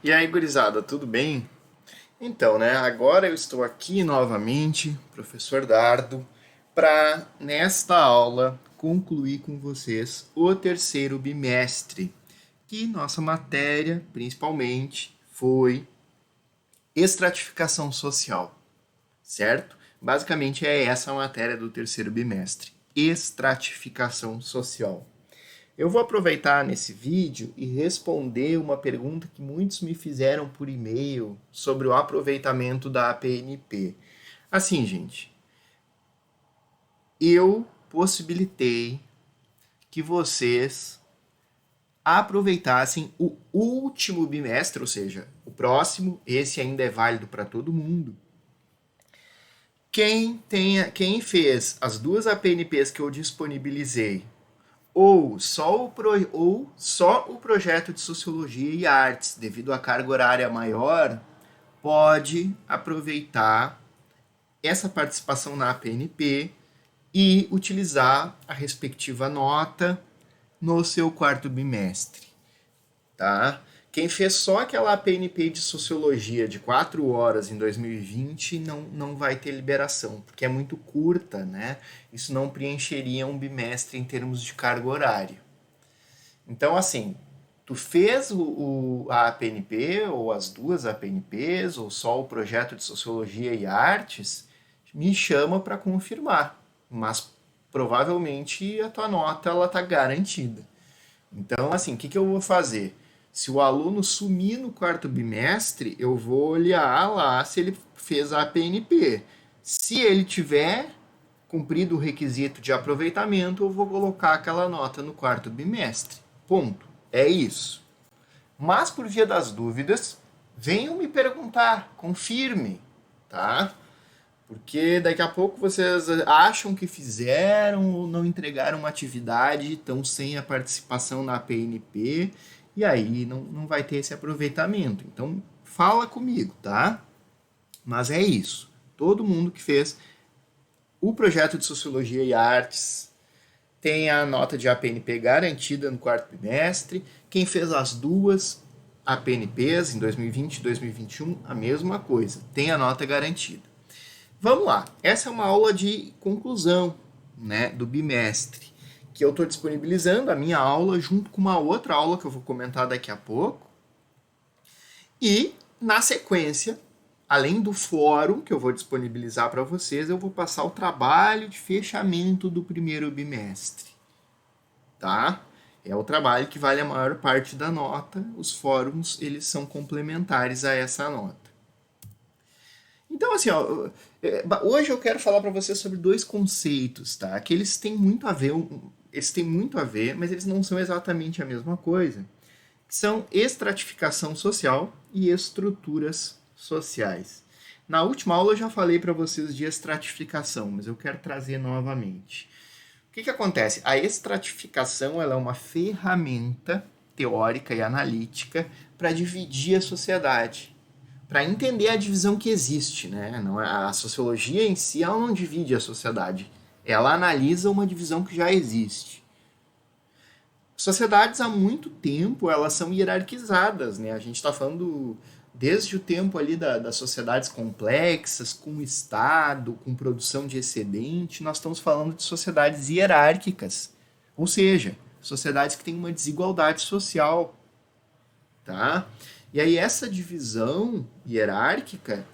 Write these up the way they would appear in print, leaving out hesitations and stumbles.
E aí, gurizada, tudo bem? Então, né, agora eu estou aqui novamente, professor Dardo, para nesta aula concluir com vocês o terceiro bimestre, que nossa matéria, principalmente, foi estratificação social, certo? Basicamente é essa a matéria do terceiro bimestre, estratificação social. Eu vou aproveitar nesse vídeo e responder uma pergunta que muitos me fizeram por e-mail sobre o aproveitamento da APNP. Assim, gente, eu possibilitei que vocês aproveitassem o último bimestre, ou seja, o próximo, esse ainda é válido para todo mundo. Quem fez as duas APNPs que eu disponibilizei ou só o projeto de Sociologia e Artes, devido à carga horária maior, pode aproveitar essa participação na APNP e utilizar a respectiva nota no seu quarto bimestre, tá? Quem fez só aquela APNP de Sociologia de 4 horas em 2020 não vai ter liberação, porque é muito curta, né? Isso não preencheria um bimestre em termos de carga horária. Então, assim, tu fez a APNP, ou as duas APNPs, ou só o projeto de Sociologia e Artes, me chama para confirmar. Mas provavelmente a tua nota ela tá garantida. Então, assim, o que eu vou fazer? Se o aluno sumir no quarto bimestre, eu vou olhar lá se ele fez a APNP. Se ele tiver cumprido o requisito de aproveitamento, eu vou colocar aquela nota no quarto bimestre. Ponto. É isso. Mas, por via das dúvidas, venham me perguntar, confirme, tá? Porque daqui a pouco vocês acham que fizeram ou não entregaram uma atividade, estão sem a participação na PNP, e aí não vai ter esse aproveitamento. Então, fala comigo, tá? Mas é isso. Todo mundo que fez o projeto de Sociologia e Artes tem a nota de APNP garantida no quarto bimestre. Quem fez as duas APNPs em 2020 e 2021, a mesma coisa, tem a nota garantida. Vamos lá, essa é uma aula de conclusão, né, do bimestre, que eu estou disponibilizando a minha aula junto com uma outra aula que eu vou comentar daqui a pouco. E, na sequência, além do fórum que eu vou disponibilizar para vocês, eu vou passar o trabalho de fechamento do primeiro bimestre, tá? É o trabalho que vale a maior parte da nota. Os fóruns, eles são complementares a essa nota. Então, assim, ó, hoje eu quero falar para vocês sobre dois conceitos, tá? Que eles têm muito a ver, mas eles não são exatamente a mesma coisa. Que são estratificação social e estruturas sociais. Na última aula eu já falei para vocês de estratificação, mas eu quero trazer novamente. O que acontece? A estratificação ela é uma ferramenta teórica e analítica para dividir a sociedade, para entender a divisão que existe, né? Não, a sociologia em si ela não divide a sociedade, ela analisa uma divisão que já existe. Sociedades há muito tempo elas são hierarquizadas, né? A gente está falando desde o tempo ali das sociedades complexas, com Estado, com produção de excedente, nós estamos falando de sociedades hierárquicas, ou seja, sociedades que têm uma desigualdade social, tá? E aí essa divisão hierárquica,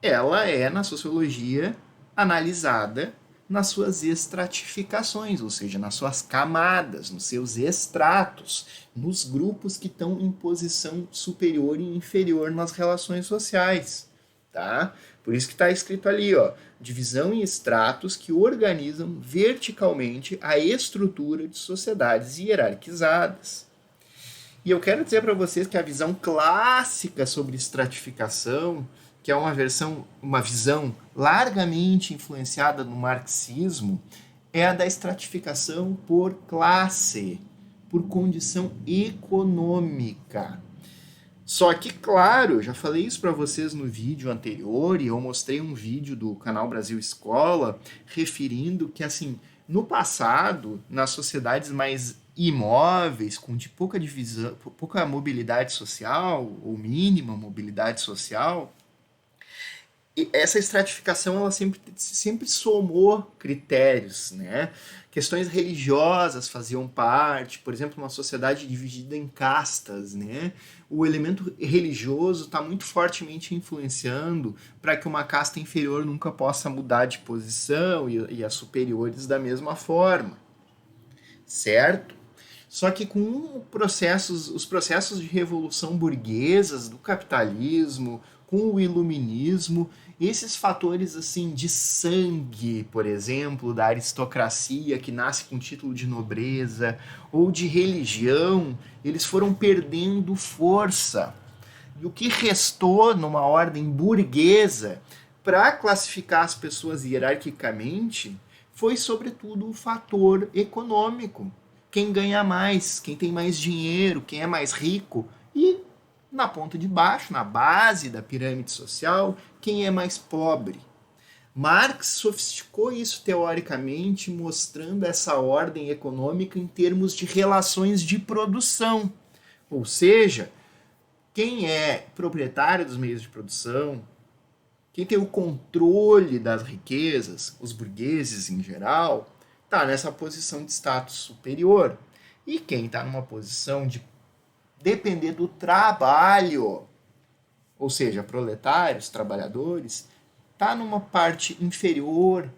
ela é na sociologia analisada nas suas estratificações, ou seja, nas suas camadas, nos seus estratos, nos grupos que estão em posição superior e inferior nas relações sociais, tá? Por isso que está escrito ali, ó, divisão em estratos que organizam verticalmente a estrutura de sociedades hierarquizadas. E eu quero dizer para vocês que a visão clássica sobre estratificação, que é uma visão largamente influenciada no marxismo, é a da estratificação por classe, por condição econômica. Só que, claro, eu já falei isso para vocês no vídeo anterior e eu mostrei um vídeo do canal Brasil Escola referindo que, assim, no passado, nas sociedades mais imóveis, com de pouca divisão, pouca mobilidade social, ou mínima mobilidade social, essa estratificação ela sempre somou critérios, né? Questões religiosas faziam parte, por exemplo, uma sociedade dividida em castas, né? O elemento religioso está muito fortemente influenciando para que uma casta inferior nunca possa mudar de posição e as superiores da mesma forma, certo? Só que com os processos de revolução burguesas, do capitalismo, com o iluminismo, esses fatores assim de sangue, por exemplo, da aristocracia que nasce com título de nobreza, ou de religião, eles foram perdendo força. E o que restou numa ordem burguesa para classificar as pessoas hierarquicamente foi, sobretudo, o fator econômico. Quem ganha mais, quem tem mais dinheiro, quem é mais rico. E na ponta de baixo, na base da pirâmide social, quem é mais pobre. Marx sofisticou isso teoricamente, mostrando essa ordem econômica em termos de relações de produção. Ou seja, quem é proprietário dos meios de produção, quem tem o controle das riquezas, os burgueses em geral, está nessa posição de status superior. E quem está numa posição de depender do trabalho, ou seja, proletários, trabalhadores, está numa parte inferior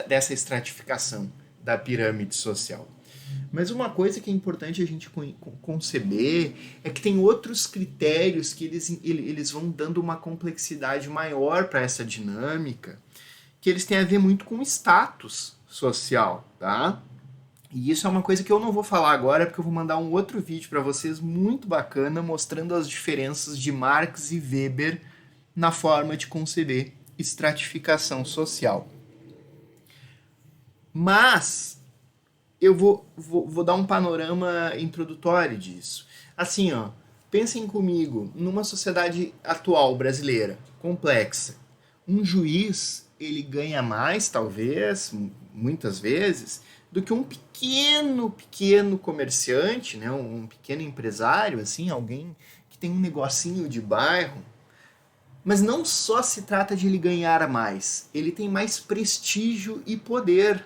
dessa estratificação da pirâmide social. Mas uma coisa que é importante a gente conceber é que tem outros critérios que eles vão dando uma complexidade maior para essa dinâmica, que eles têm a ver muito com o status social, tá? E isso é uma coisa que eu não vou falar agora, porque eu vou mandar um outro vídeo para vocês muito bacana, mostrando as diferenças de Marx e Weber na forma de conceber estratificação social. Mas eu vou dar um panorama introdutório disso. Assim, ó, pensem comigo, numa sociedade atual brasileira, complexa, um juiz, ele ganha mais, talvez, muitas vezes, do que um pequeno comerciante, né, um pequeno empresário, assim, alguém que tem um negocinho de bairro. Mas não só se trata de ele ganhar mais, ele tem mais prestígio e poder.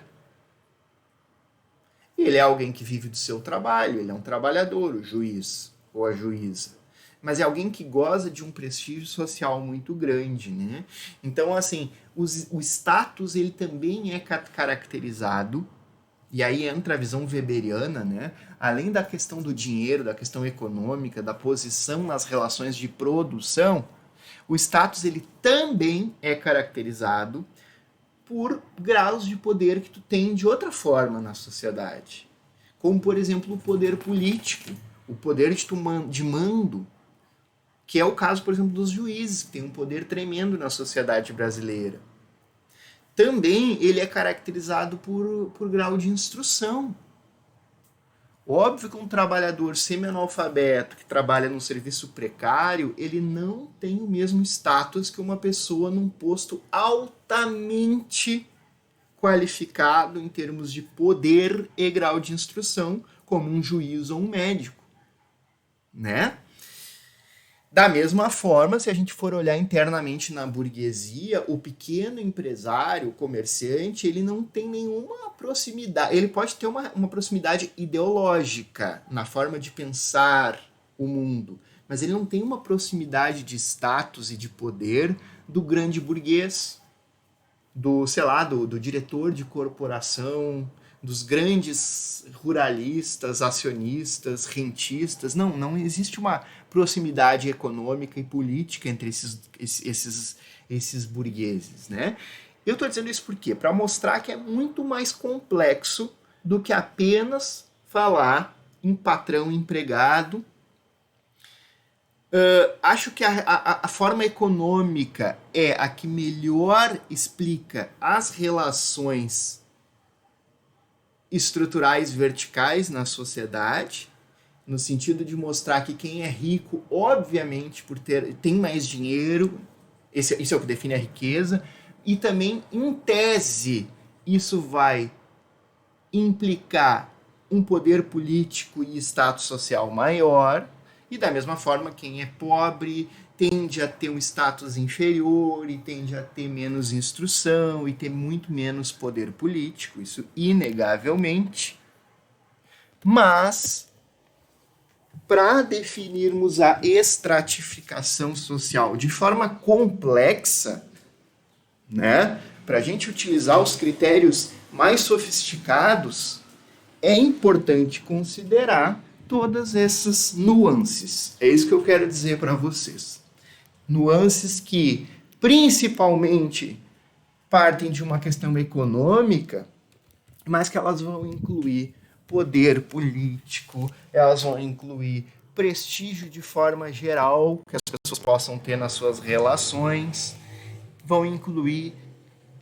Ele é alguém que vive do seu trabalho, ele é um trabalhador, o juiz ou a juíza. Mas é alguém que goza de um prestígio social muito grande, né? Então, assim, o status ele também é caracterizado, e aí entra a visão weberiana, né? Além da questão do dinheiro, da questão econômica, da posição nas relações de produção, o status ele também é caracterizado por graus de poder que tu tem de outra forma na sociedade. Como, por exemplo, o poder político, o poder de mando, que é o caso, por exemplo, dos juízes, que tem um poder tremendo na sociedade brasileira. Também ele é caracterizado por grau de instrução. Óbvio que um trabalhador semi-analfabeto que trabalha num serviço precário, ele não tem o mesmo status que uma pessoa num posto altamente qualificado em termos de poder e grau de instrução, como um juiz ou um médico, né? Da mesma forma, se a gente for olhar internamente na burguesia, o pequeno empresário, o comerciante, ele não tem nenhuma proximidade. Ele pode ter uma proximidade ideológica na forma de pensar o mundo, mas ele não tem uma proximidade de status e de poder do grande burguês, do, sei lá, do diretor de corporação, dos grandes ruralistas, acionistas, rentistas. Não existe uma proximidade econômica e política entre esses burgueses, né? Eu estou dizendo isso por quê? Para mostrar que é muito mais complexo do que apenas falar em patrão empregado. Acho que a forma econômica é a que melhor explica as relações estruturais verticais na sociedade, no sentido de mostrar que quem é rico, obviamente, tem mais dinheiro, isso é o que define a riqueza, e também, em tese, isso vai implicar um poder político e status social maior, e da mesma forma quem é pobre tende a ter um status inferior e tende a ter menos instrução e ter muito menos poder político, isso inegavelmente. Mas, para definirmos a estratificação social de forma complexa, né, para a gente utilizar os critérios mais sofisticados, é importante considerar todas essas nuances. É isso que eu quero dizer para vocês. Nuances que, principalmente, partem de uma questão econômica, mas que elas vão incluir poder político, elas vão incluir prestígio de forma geral que as pessoas possam ter nas suas relações, vão incluir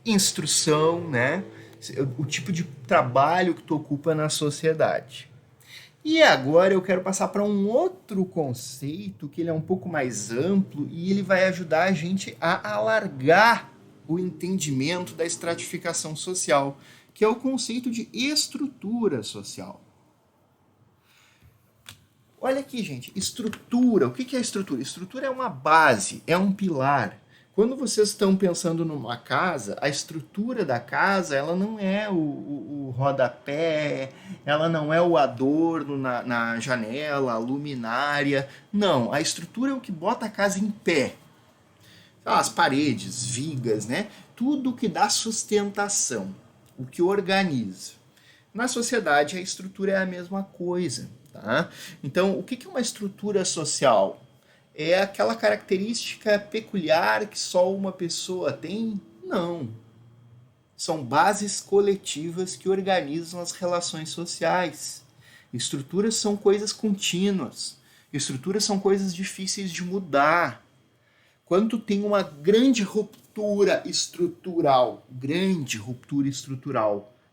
instrução, né? O tipo de trabalho que tu ocupa na sociedade. E agora eu quero passar para um outro conceito que ele é um pouco mais amplo e ele vai ajudar a gente a alargar o entendimento da estratificação social, que é o conceito de estrutura social. Olha aqui, gente, estrutura. O que é estrutura? Estrutura é uma base, é um pilar. Quando vocês estão pensando numa casa, a estrutura da casa, ela não é o rodapé, ela não é o adorno na janela, a luminária. Não, a estrutura é o que bota a casa em pé. As paredes, vigas, né? Tudo que dá sustentação, o que organiza. Na sociedade, a estrutura é a mesma coisa. Tá? Então, o que é uma estrutura social? É aquela característica peculiar que só uma pessoa tem? Não. São bases coletivas que organizam as relações sociais. Estruturas são coisas contínuas. Estruturas são coisas difíceis de mudar. Quando tem uma grande ruptura estrutural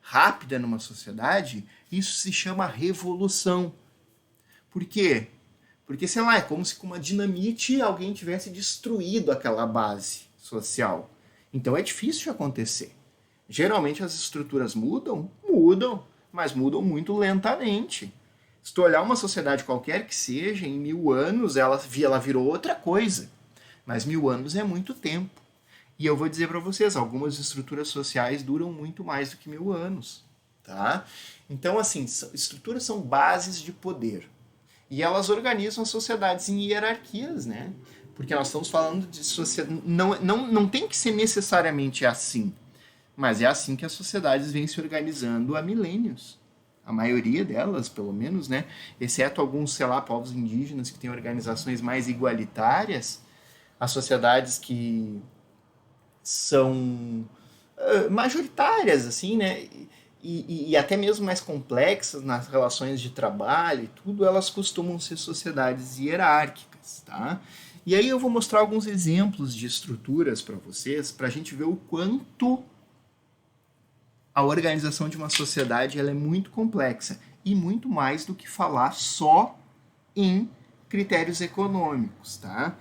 rápida numa sociedade, isso se chama revolução. Por quê? Porque, sei lá, é como se com uma dinamite alguém tivesse destruído aquela base social. Então é difícil de acontecer. Geralmente as estruturas mudam, mas mudam muito lentamente. Se tu olhar uma sociedade qualquer que seja, em 1000 anos ela virou outra coisa. Mas 1000 anos é muito tempo. E eu vou dizer para vocês, algumas estruturas sociais duram muito mais do que 1000 anos. Tá? Então, assim, estruturas são bases de poder. E elas organizam as sociedades em hierarquias, né? Porque nós estamos falando de sociedade. Não tem que ser necessariamente assim. Mas é assim que as sociedades vêm se organizando há milênios. A maioria delas, pelo menos, né? Exceto alguns, sei lá, povos indígenas que têm organizações mais igualitárias, as sociedades que são majoritárias, assim, né? E até mesmo mais complexas nas relações de trabalho e tudo, elas costumam ser sociedades hierárquicas, tá? E aí eu vou mostrar alguns exemplos de estruturas para vocês, para a gente ver o quanto a organização de uma sociedade ela é muito complexa e muito mais do que falar só em critérios econômicos, tá?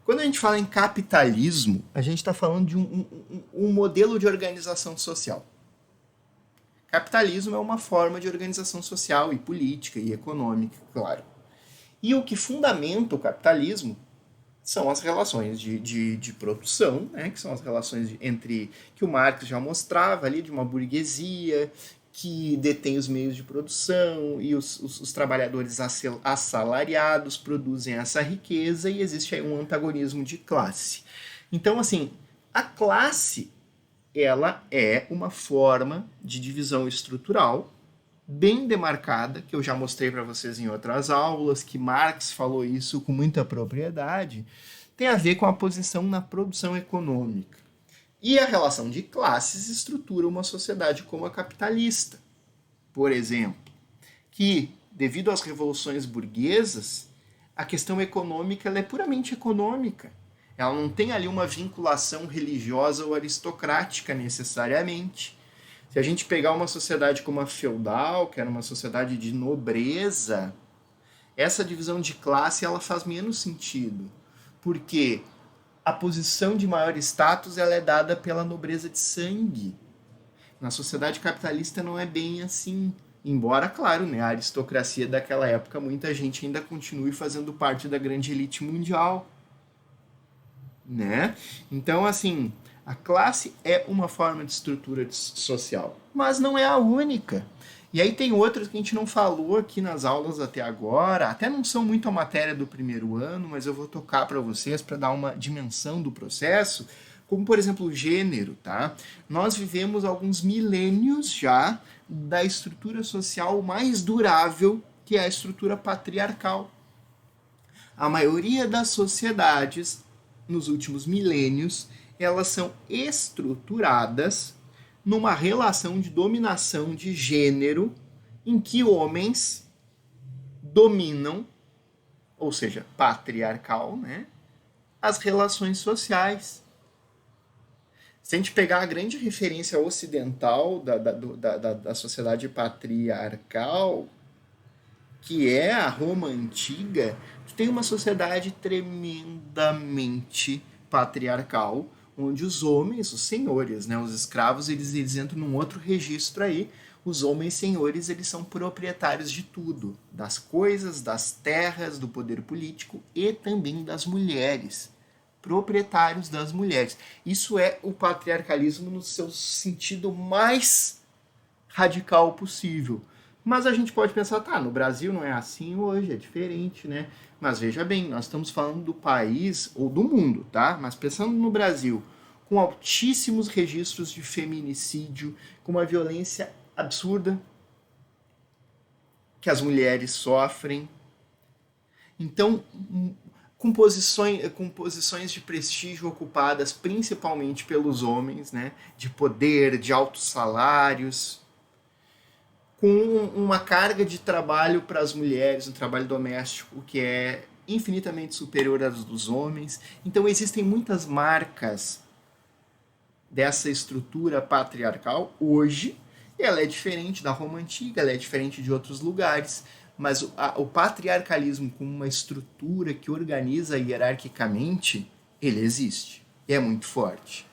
Quando a gente fala em capitalismo, a gente está falando de um modelo de organização social. Capitalismo é uma forma de organização social e política e econômica, claro. E o que fundamenta o capitalismo são as relações de produção, né? Que são as relações entre que o Marx já mostrava ali de uma burguesia que detém os meios de produção e os trabalhadores assalariados produzem essa riqueza e existe aí um antagonismo de classe. Então, assim, a classe ela é uma forma de divisão estrutural bem demarcada, que eu já mostrei para vocês em outras aulas, que Marx falou isso com muita propriedade, tem a ver com a posição na produção econômica. E a relação de classes estrutura uma sociedade como a capitalista, por exemplo, que, devido às revoluções burguesas, a questão econômica ela é puramente econômica. Ela não tem ali uma vinculação religiosa ou aristocrática necessariamente. Se a gente pegar uma sociedade como a feudal, que era uma sociedade de nobreza, essa divisão de classe ela faz menos sentido, porque a posição de maior status ela é dada pela nobreza de sangue. Na sociedade capitalista não é bem assim. Embora, claro, né, a aristocracia daquela época, muita gente ainda continue fazendo parte da grande elite mundial, né? Então, assim, a classe é uma forma de estrutura social, mas não é a única. E aí tem outras que a gente não falou aqui nas aulas até agora, até não são muito a matéria do primeiro ano, mas eu vou tocar para vocês para dar uma dimensão do processo, como por exemplo o gênero, tá? Nós vivemos alguns milênios já da estrutura social mais durável, que é a estrutura patriarcal. A maioria das sociedades nos últimos milênios, elas são estruturadas numa relação de dominação de gênero em que homens dominam, ou seja, patriarcal, né, as relações sociais. Se a gente pegar a grande referência ocidental da sociedade patriarcal, que é a Roma antiga, tu tem uma sociedade tremendamente patriarcal, onde os homens, os senhores, né, os escravos, eles entram num outro registro aí. Os homens senhores, eles são proprietários de tudo, das coisas, das terras, do poder político e também das mulheres. Proprietários das mulheres. Isso é o patriarcalismo no seu sentido mais radical possível. Mas a gente pode pensar, tá, no Brasil não é assim hoje, é diferente, né? Mas veja bem, nós estamos falando do país, ou do mundo, tá? Mas pensando no Brasil, com altíssimos registros de feminicídio, com uma violência absurda que as mulheres sofrem. Então, com posições de prestígio ocupadas principalmente pelos homens, né? De poder, de altos salários, com uma carga de trabalho para as mulheres, um trabalho doméstico que é infinitamente superior às dos homens. Então existem muitas marcas dessa estrutura patriarcal hoje, e ela é diferente da Roma Antiga, ela é diferente de outros lugares, mas o patriarcalismo como uma estrutura que organiza hierarquicamente, ele existe, e é muito forte.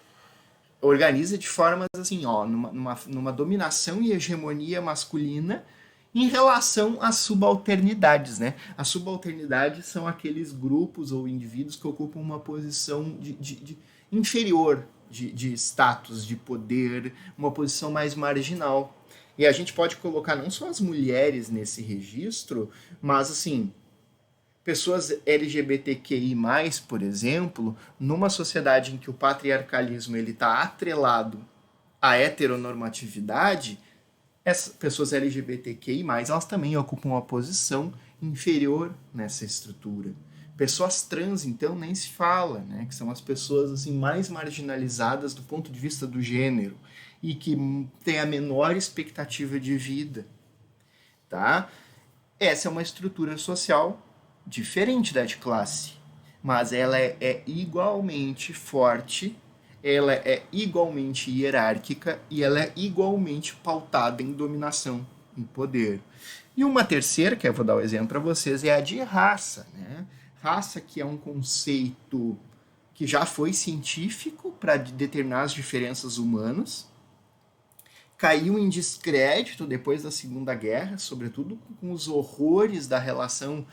Organiza de formas assim, ó, numa dominação e hegemonia masculina em relação às subalternidades, né? As subalternidades são aqueles grupos ou indivíduos que ocupam uma posição de inferior de status, de poder, uma posição mais marginal. E a gente pode colocar não só as mulheres nesse registro, mas assim, pessoas LGBTQI+, por exemplo, numa sociedade em que o patriarcalismo está atrelado à heteronormatividade, essas pessoas LGBTQI+, elas também ocupam uma posição inferior nessa estrutura. Pessoas trans, então, nem se fala, né? Que são as pessoas assim, mais marginalizadas do ponto de vista do gênero e que têm a menor expectativa de vida. Tá? Essa é uma estrutura social diferente da de classe, mas ela é igualmente forte, ela é igualmente hierárquica e ela é igualmente pautada em dominação, em poder. E uma terceira, que eu vou dar o exemplo para vocês, é a de raça, né? Raça, que é um conceito que já foi científico para determinar as diferenças humanas, caiu em descrédito depois da Segunda Guerra, sobretudo com os horrores da relação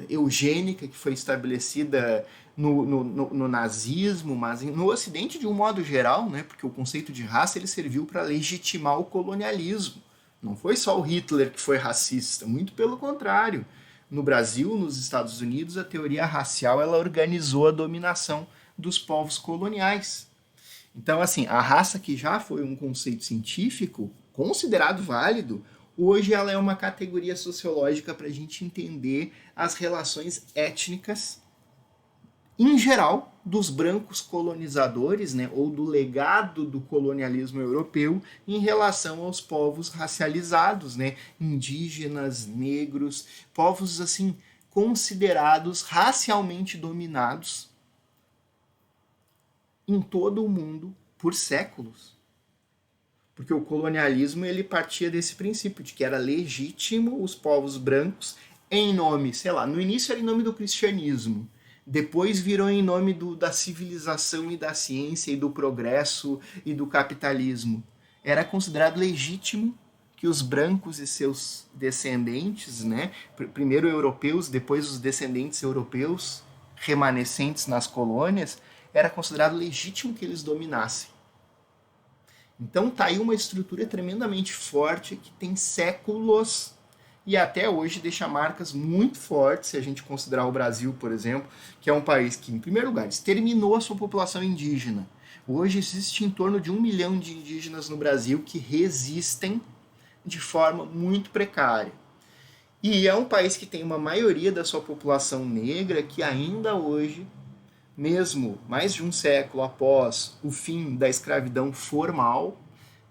eugênica que foi estabelecida no nazismo, mas no Ocidente de um modo geral, né, porque o conceito de raça ele serviu para legitimar o colonialismo. Não foi só o Hitler que foi racista, muito pelo contrário. No Brasil, nos Estados Unidos, a teoria racial ela organizou a dominação dos povos coloniais. Então, assim, a raça que já foi um conceito científico considerado válido, hoje ela é uma categoria sociológica para a gente entender as relações étnicas, em geral, dos brancos colonizadores, né, ou do legado do colonialismo europeu em relação aos povos racializados, né, indígenas, negros, povos assim considerados racialmente dominados em todo o mundo por séculos. Porque o colonialismo ele partia desse princípio de que era legítimo os povos brancos em nome, sei lá, no início era em nome do cristianismo, depois virou em nome da civilização e da ciência e do progresso e do capitalismo. Era considerado legítimo que que os brancos e seus descendentes, né, primeiro europeus, depois os descendentes europeus remanescentes nas colônias, era considerado legítimo que eles dominassem. Então tá aí uma estrutura tremendamente forte que tem séculos e até hoje deixa marcas muito fortes, se a gente considerar o Brasil, por exemplo, que é um país que, em primeiro lugar, exterminou a sua população indígena. Hoje existe em torno de 1 milhão de indígenas no Brasil que resistem de forma muito precária. E é um país que tem uma maioria da sua população negra que ainda hoje, mesmo mais de um século após o fim da escravidão formal,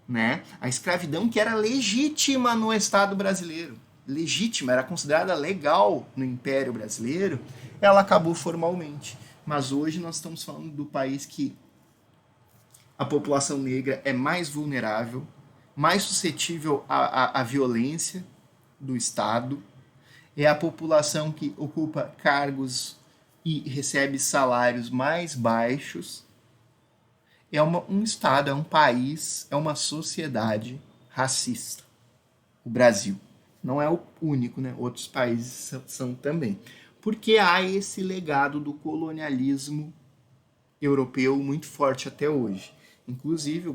né, a escravidão que era legítima no Estado brasileiro, legítima, era considerada legal no Império Brasileiro, ela acabou formalmente. Mas hoje nós estamos falando do país que a população negra é mais vulnerável, mais suscetível à violência do Estado, é a população que ocupa cargos e recebe salários mais baixos. É um Estado, é um país, é uma sociedade racista. O Brasil. Não é o único, né? Outros países são também. Porque há esse legado do colonialismo europeu muito forte até hoje. Inclusive,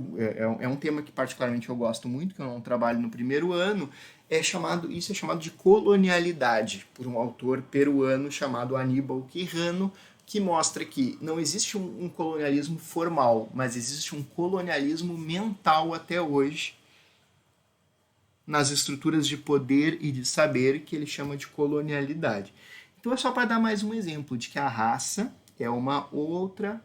é um tema que particularmente eu gosto muito, que eu não trabalho no primeiro ano, isso é chamado de colonialidade, por um autor peruano chamado Aníbal Quijano, que mostra que não existe um colonialismo formal, mas existe um colonialismo mental até hoje, nas estruturas de poder e de saber, que ele chama de colonialidade. Então é só para dar mais um exemplo de que a raça é uma outra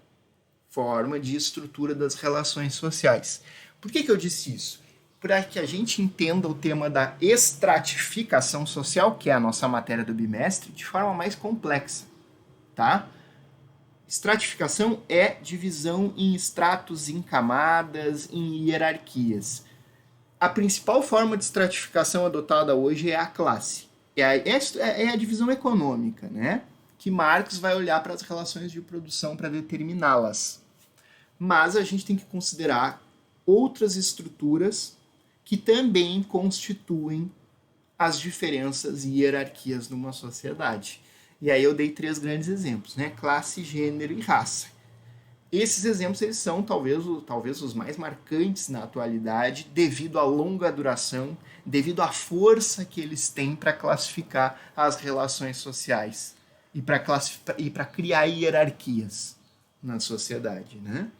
forma de estrutura das relações sociais. Por que eu disse isso? Para que a gente entenda o tema da estratificação social, que é a nossa matéria do bimestre, de forma mais complexa, tá? Estratificação é divisão em estratos, em camadas, em hierarquias. A principal forma de estratificação adotada hoje é a classe. É a divisão econômica, né? Que Marx vai olhar para as relações de produção para determiná-las. Mas a gente tem que considerar outras estruturas que também constituem as diferenças e hierarquias numa sociedade. E aí eu dei 3 grandes exemplos, né? Classe, gênero e raça. Esses exemplos eles são talvez os mais marcantes na atualidade, devido à longa duração, devido à força que eles têm para classificar as relações sociais e para criar hierarquias na sociedade, né?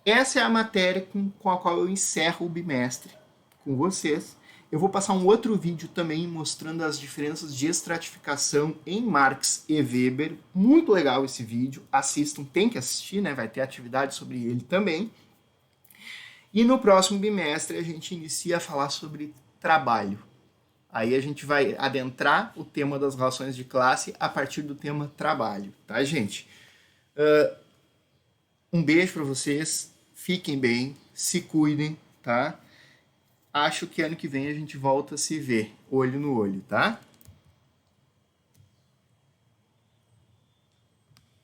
Essa é a matéria com a qual eu encerro o bimestre com vocês. Eu vou passar um outro vídeo também mostrando as diferenças de estratificação em Marx e Weber. Muito legal esse vídeo, assistam, tem que assistir, né? Vai ter atividade sobre ele também. E no próximo bimestre a gente inicia a falar sobre trabalho. Aí a gente vai adentrar o tema das relações de classe a partir do tema trabalho, tá, gente? Um beijo para vocês, fiquem bem, se cuidem, tá? Acho que ano que vem a gente volta a se ver, olho no olho, tá?